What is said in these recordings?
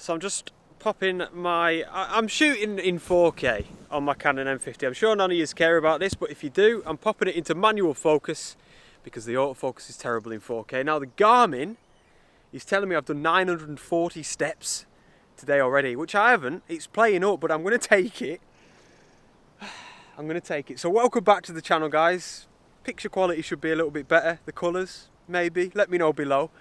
So I'm just popping I'm shooting in 4K on my Canon M50. I'm sure none of you care about this, but if you do, I'm popping it into manual focus because the autofocus is terrible in 4K. Now the Garmin is telling me I've done 940 steps today already, which I haven't. It's playing up, but I'm going to take it. I'm going to take it. So welcome back to the channel, guys. Picture quality should be a little bit better. The colours, maybe. Let me know below.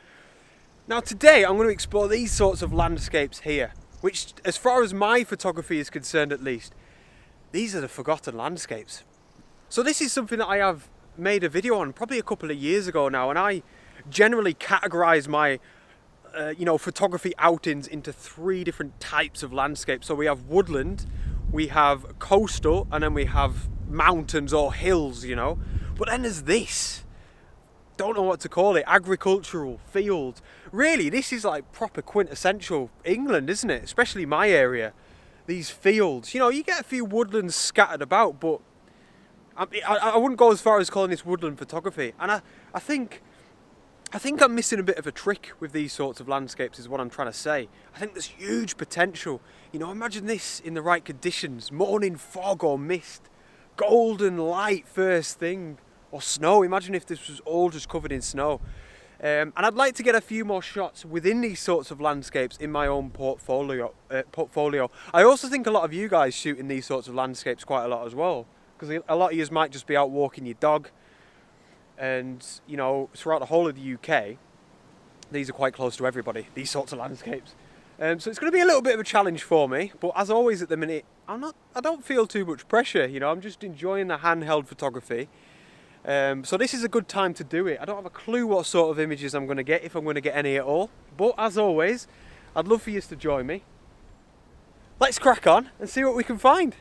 Now today I'm going to explore these sorts of landscapes here, which, as far as my photography is concerned at least, these are the forgotten landscapes. So this is something that I have made a video on probably a couple of years ago now, and I generally categorise my photography outings into 3 different types of landscapes. So we have woodland, we have coastal, and then we have mountains or hills, you know. But then there's this. Don't know what to call it, agricultural, field. Really, this is like proper quintessential England, isn't it? Especially my area. These fields, you know, you get a few woodlands scattered about, but I wouldn't go as far as calling this woodland photography. And I think I'm missing a bit of a trick with these sorts of landscapes is what I'm trying to say. I think there's huge potential. You know, imagine this in the right conditions, morning fog or mist, golden light first thing. Or snow. Imagine if this was all just covered in snow. And I'd like to get a few more shots within these sorts of landscapes in my own portfolio. I also think a lot of you guys shoot in these sorts of landscapes quite a lot as well, because a lot of you might just be out walking your dog, and you know, throughout the whole of the UK, these are quite close to everybody, these sorts of landscapes. So it's going to be a little bit of a challenge for me, but as always at the minute, I don't feel too much pressure. You know, I'm just enjoying the handheld photography. So this is a good time to do it. I don't have a clue what sort of images I'm going to get, if I'm going to get any at all. But as always, I'd love for you to join me. Let's crack on and see what we can find.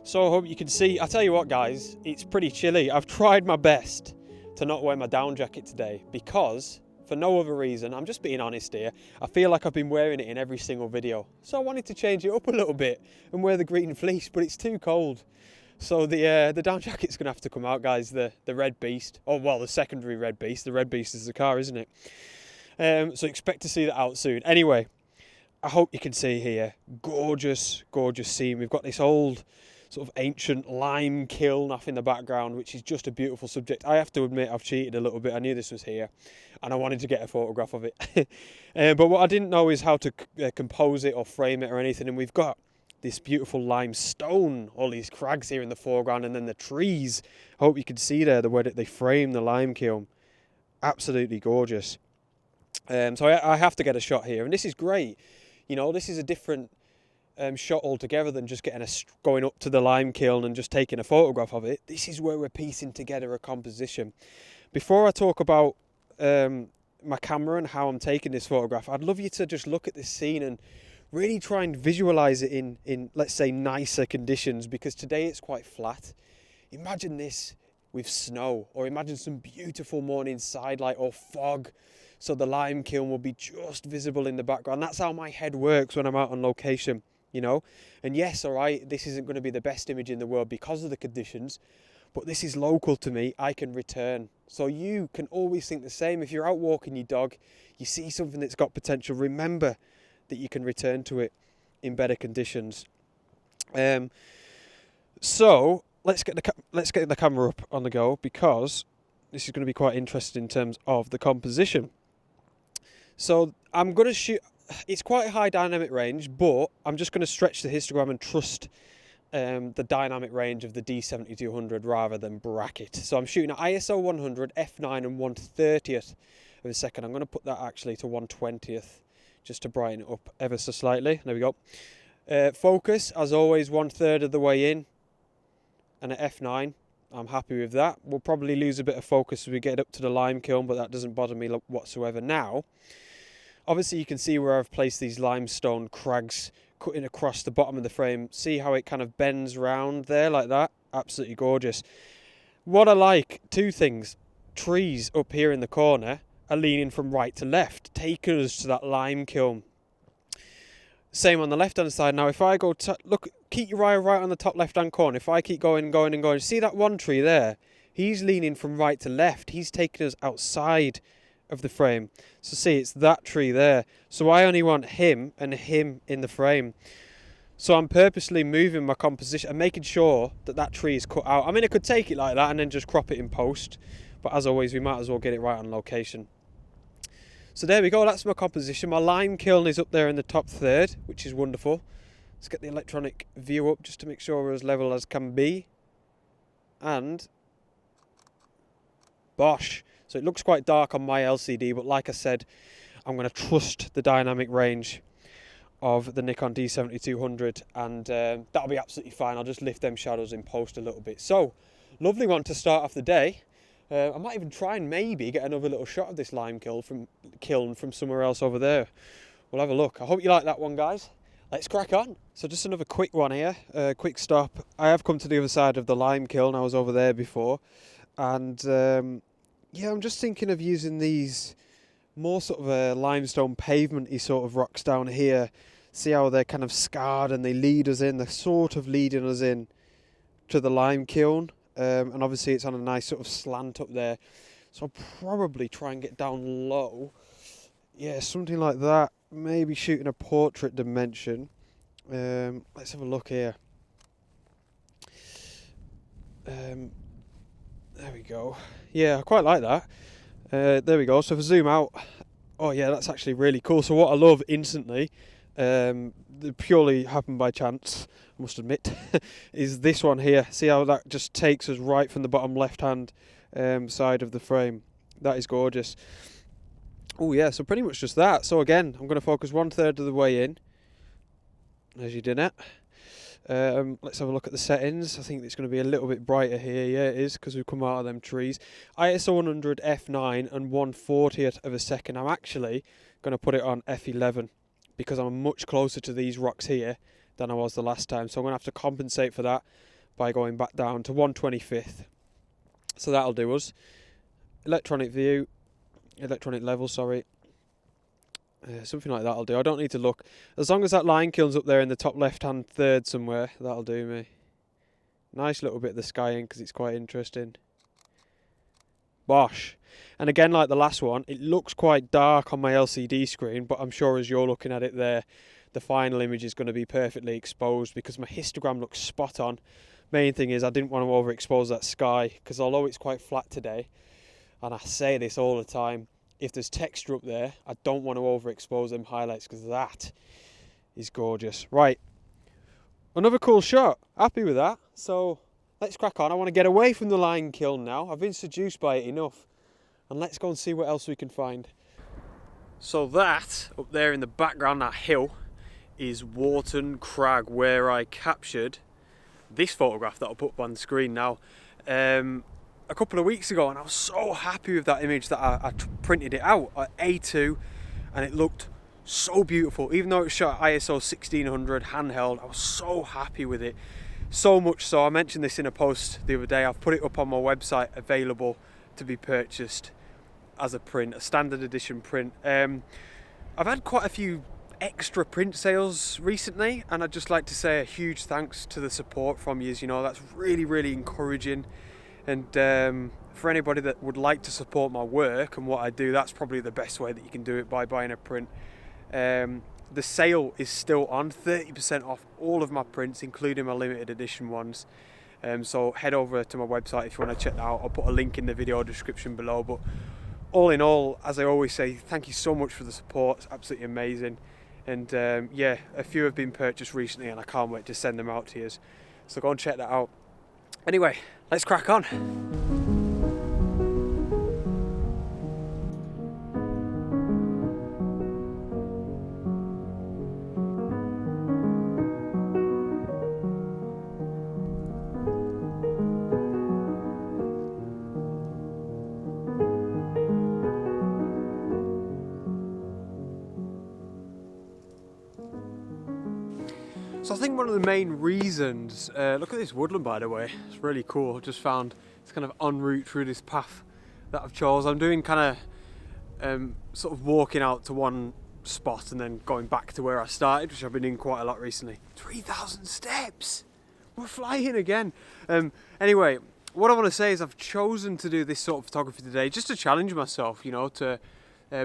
So I hope you can see. I tell you what, guys, it's pretty chilly. I've tried my best to not wear my down jacket today because, for no other reason, I'm just being honest here, I feel like I've been wearing it in every single video. So I wanted to change it up a little bit and wear the green fleece, but it's too cold. So the down jacket's going to have to come out, guys, the red beast. Oh, well, the secondary red beast. The red beast is the car, isn't it? So expect to see that out soon. Anyway, I hope you can see here, gorgeous, gorgeous scene. We've got this old sort of ancient lime kiln off in the background, which is just a beautiful subject. I have to admit I've cheated a little bit. I knew this was here and I wanted to get a photograph of it. But what I didn't know is how to compose it or frame it or anything. And we've got this beautiful limestone, all these crags here in the foreground, and then the trees. I hope you can see there the way that they frame the lime kiln. Absolutely gorgeous. So I have to get a shot here, and this is great. You know, this is a different shot altogether than just going up to the lime kiln and just taking a photograph of it. This is where we're piecing together a composition. Before I talk about my camera and how I'm taking this photograph, I'd love you to just look at this scene and really try and visualize it in let's say nicer conditions, because today it's quite flat. Imagine this with snow, or imagine some beautiful morning sidelight or fog, so the lime kiln will be just visible in the background. That's how my head works when I'm out on location. You know, and yes, all right, this isn't going to be the best image in the world because of the conditions, but this is local to me. I can return. So you can always think the same. If you're out walking your dog, you see something that's got potential, remember that you can return to it in better conditions. So let's get the camera up on the go, because this is going to be quite interesting in terms of the composition. So I'm going to shoot. It's quite a high dynamic range, but I'm just going to stretch the histogram and trust the dynamic range of the D7200 rather than bracket. So I'm shooting at ISO 100, f9 and 1/30th of a second. I'm going to put that actually to 1/20th just to brighten it up ever so slightly. There we go. Focus, as always, 1/3 of the way in, and at f9. I'm happy with that. We'll probably lose a bit of focus as we get up to the lime kiln, but that doesn't bother me whatsoever now. Obviously you can see where I've placed these limestone crags cutting across the bottom of the frame. See how it kind of bends round there like that? Absolutely gorgeous. What I like, 2 things. trees up here in the corner are leaning from right to left, taking us to that lime kiln. Same on the left hand side. Now if I go look, keep your eye right on the top left hand corner. If I keep going and going and going, see that one tree there? He's leaning from right to left. He's taking us outside of the frame. So see, it's that tree there. So I only want him and him in the frame. So I'm purposely moving my composition and making sure that that tree is cut out. I mean, I could take it like that and then just crop it in post, but as always, we might as well get it right on location. So there we go, that's my composition. My lime kiln is up there in the top third, which is wonderful. Let's get the electronic view up just to make sure we're as level as can be. And bosh. So it looks quite dark on my LCD, but like I said, I'm going to trust the dynamic range of the Nikon D7200, and that'll be absolutely fine. I'll just lift them shadows in post a little bit. So, lovely one to start off the day. I might even try and maybe get another little shot of this lime kiln from somewhere else over there. We'll have a look. I hope you like that one, guys. Let's crack on. So just another quick one here, quick stop. I have come to the other side of the lime kiln. I was over there before, and yeah, I'm just thinking of using these more sort of limestone pavement-y sort of rocks down here. See how they're kind of scarred and they lead us in. They're sort of leading us in to the lime kiln. And obviously it's on a nice sort of slant up there. So I'll probably try and get down low. Yeah, something like that. Maybe shooting a portrait dimension. Let's have a look here. There we go. Yeah, I quite like that. There we go. So if I zoom out, oh yeah, that's actually really cool. So what I love instantly, purely happened by chance, I must admit, is this one here. See how that just takes us right from the bottom left hand side of the frame. That is gorgeous. Oh yeah, so pretty much just that. So again, I'm going to focus 1/3 of the way in, as you did it. Let's have a look at the settings. I think it's going to be a little bit brighter here. Yeah, it is, because we've come out of them trees. ISO 100 f9 and 1/40th of a second. I'm actually going to put it on f11 because I'm much closer to these rocks here than I was the last time. So I'm going to have to compensate for that by going back down to 1/25th. So that'll do us. Electronic level, sorry. Something like that'll do. I don't need to look. As long as that line kiln's up there in the top left-hand third somewhere, that'll do me. Nice little bit of the sky in because it's quite interesting. Bosh. And again, like the last one, it looks quite dark on my LCD screen, but I'm sure as you're looking at it there, the final image is going to be perfectly exposed because my histogram looks spot on. Main thing is I didn't want to overexpose that sky because although it's quite flat today, and I say this all the time, if there's texture up there, I don't want to overexpose them highlights because that is gorgeous. Right, another cool shot. Happy with that. So let's crack on. I want to get away from the lime kiln now. I've been seduced by it enough. And let's go and see what else we can find. So that, up there in the background, that hill, is Wharton Crag, where I captured this photograph that I'll put up on the screen now. A couple of weeks ago, and I was so happy with that image that I printed it out at A2, and it looked so beautiful. Even though it was shot at ISO 1600 handheld, I was so happy with it. So much so, I mentioned this in a post the other day, I've put it up on my website, available to be purchased as a print, a standard edition print. I've had quite a few extra print sales recently, and I'd just like to say a huge thanks to the support from you. You know, that's really, really encouraging. And for anybody that would like to support my work and what I do, that's probably the best way that you can do it, by buying a print. The sale is still on, 30% off all of my prints, including my limited edition ones. So head over to my website if you want to check that out. I'll put a link in the video description below. But all in all, as I always say, thank you so much for the support. It's absolutely amazing. And yeah, a few have been purchased recently and I can't wait to send them out to you. So go and check that out. Anyway, let's crack on. So I think one of the main reasons, look at this woodland by the way, it's really cool. I just found it's kind of en route through this path that I've chose. I'm doing kind of sort of walking out to one spot and then going back to where I started, which I've been doing quite a lot recently. 3,000 steps! We're flying again. Anyway, what I want to say is I've chosen to do this sort of photography today just to challenge myself, you know, to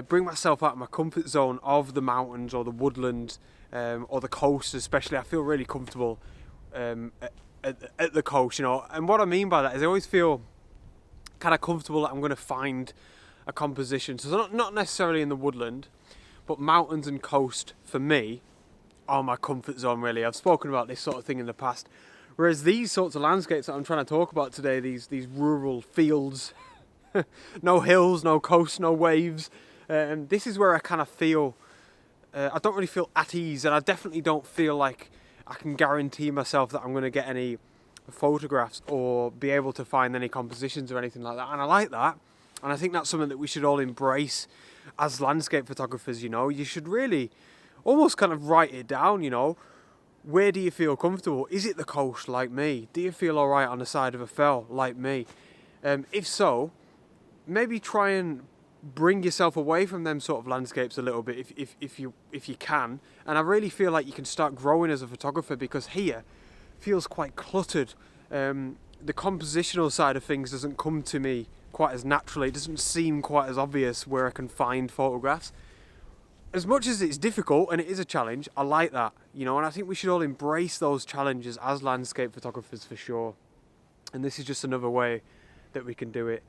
bring myself out of my comfort zone of the mountains or the woodland or the coast especially. I feel really comfortable at the coast, you know, and what I mean by that is I always feel kind of comfortable that I'm going to find a composition. So not necessarily in the woodland, but mountains and coast for me are my comfort zone really. I've spoken about this sort of thing in the past. Whereas these sorts of landscapes that I'm trying to talk about today, these rural fields, no hills, no coast, no waves, this is where I kind of feel, I don't really feel at ease, and I definitely don't feel like I can guarantee myself that I'm going to get any photographs or be able to find any compositions or anything like that. And I like that, and I think that's something that we should all embrace as landscape photographers, you know. You should really almost kind of write it down, you know. Where do you feel comfortable? Is it the coast like me? Do you feel alright on the side of a fell like me? If so, maybe try and bring yourself away from them sort of landscapes a little bit if you can. And I really feel like you can start growing as a photographer, because here feels quite cluttered. The compositional side of things doesn't come to me quite as naturally. It doesn't seem quite as obvious where I can find photographs. As much as it's difficult and it is a challenge, I like that, you know, and I think we should all embrace those challenges as landscape photographers for sure. And this is just another way that we can do it.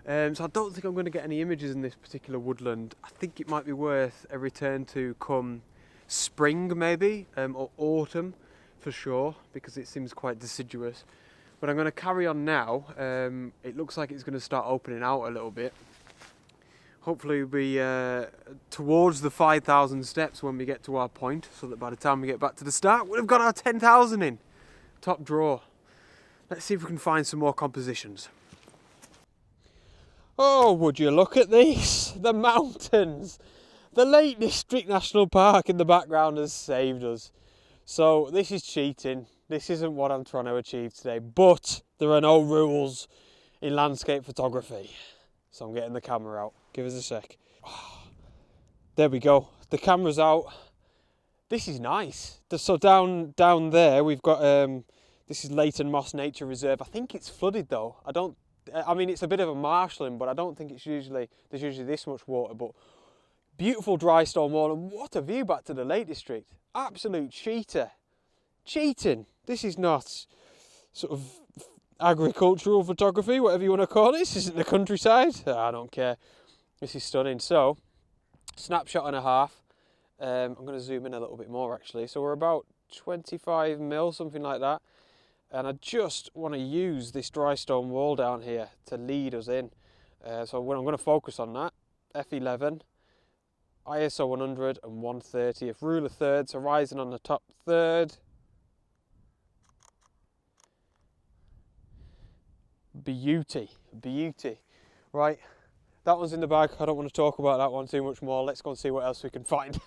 So I don't think I'm going to get any images in this particular woodland. I think it might be worth a return to come spring maybe, or autumn for sure, because it seems quite deciduous. But I'm going to carry on now. It looks like it's going to start opening out a little bit. Hopefully we'll be towards the 5,000 steps when we get to our point, so that by the time we get back to the start, we'll have got our 10,000 in. Top draw. Let's see if we can find some more compositions. Oh, would you look at this? The mountains. The Lake District National Park in the background has saved us. So this is cheating. This isn't what I'm trying to achieve today, but there are no rules in landscape photography. So I'm getting the camera out. Give us a sec. Oh, there we go. The camera's out. This is nice. So down there we've got this is Layton Moss Nature Reserve. I think it's flooded though. I mean it's a bit of a marshland, but I don't think there's usually this much water. But beautiful dry stone wall, and what a view back to the Lake District. Absolute cheating. This is not sort of agricultural photography, whatever you want to call it. This isn't the countryside. I don't care. This is stunning. So, snapshot and a half. I'm going to zoom in a little bit more actually. So we're about 25 mil, something like that. And I just want to use this dry stone wall down here to lead us in. So when I'm going to focus on that, F11, ISO 100 and 130th, rule of thirds, horizon on the top third. Beauty. Right, that one's in the bag. I don't want to talk about that one too much more. Let's go and see what else we can find.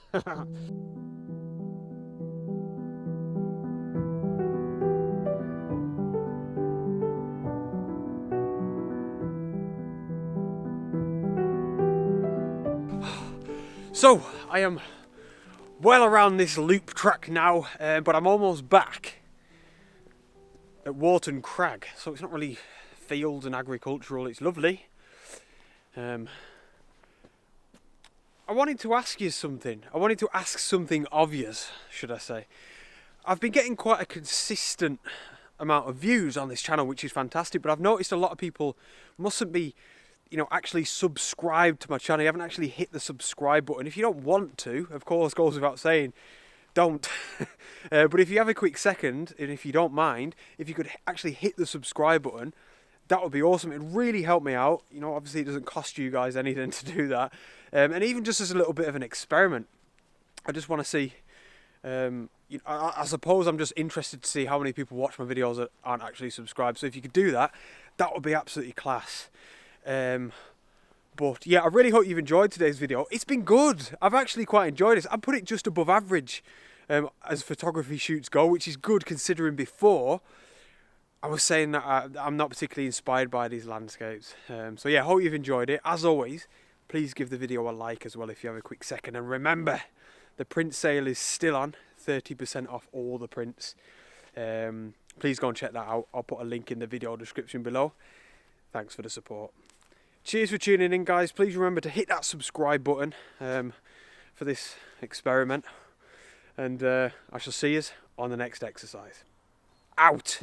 So, I am well around this loop track now, but I'm almost back at Warton Crag. So it's not really fields and agricultural, it's lovely. I wanted to ask you something. I wanted to ask something of you, should I say. I've been getting quite a consistent amount of views on this channel, which is fantastic, but I've noticed a lot of people mustn't be, you know, actually subscribed to my channel. You haven't actually hit the subscribe button. If you don't want to, of course, goes without saying, don't. But if you have a quick second, and if you don't mind, if you could actually hit the subscribe button, that would be awesome. It'd really help me out. You know, obviously it doesn't cost you guys anything to do that. And even just as a little bit of an experiment, I just want to see, you know, I suppose I'm just interested to see how many people watch my videos that aren't actually subscribed. So if you could do that, that would be absolutely class. But yeah, I really hope you've enjoyed today's video. It's been good. I've actually quite enjoyed this. I put it just above average as photography shoots go, which is good considering before I was saying that I'm not particularly inspired by these landscapes. So yeah, hope you've enjoyed it. As always, please give the video a like as well if you have a quick second. And remember, the print sale is still on, 30% off all the prints. Please go and check that out. I'll put a link in the video description below. Thanks for the support. Cheers for tuning in, guys. Please remember to hit that subscribe button for this experiment. And I shall see you on the next exercise. Out!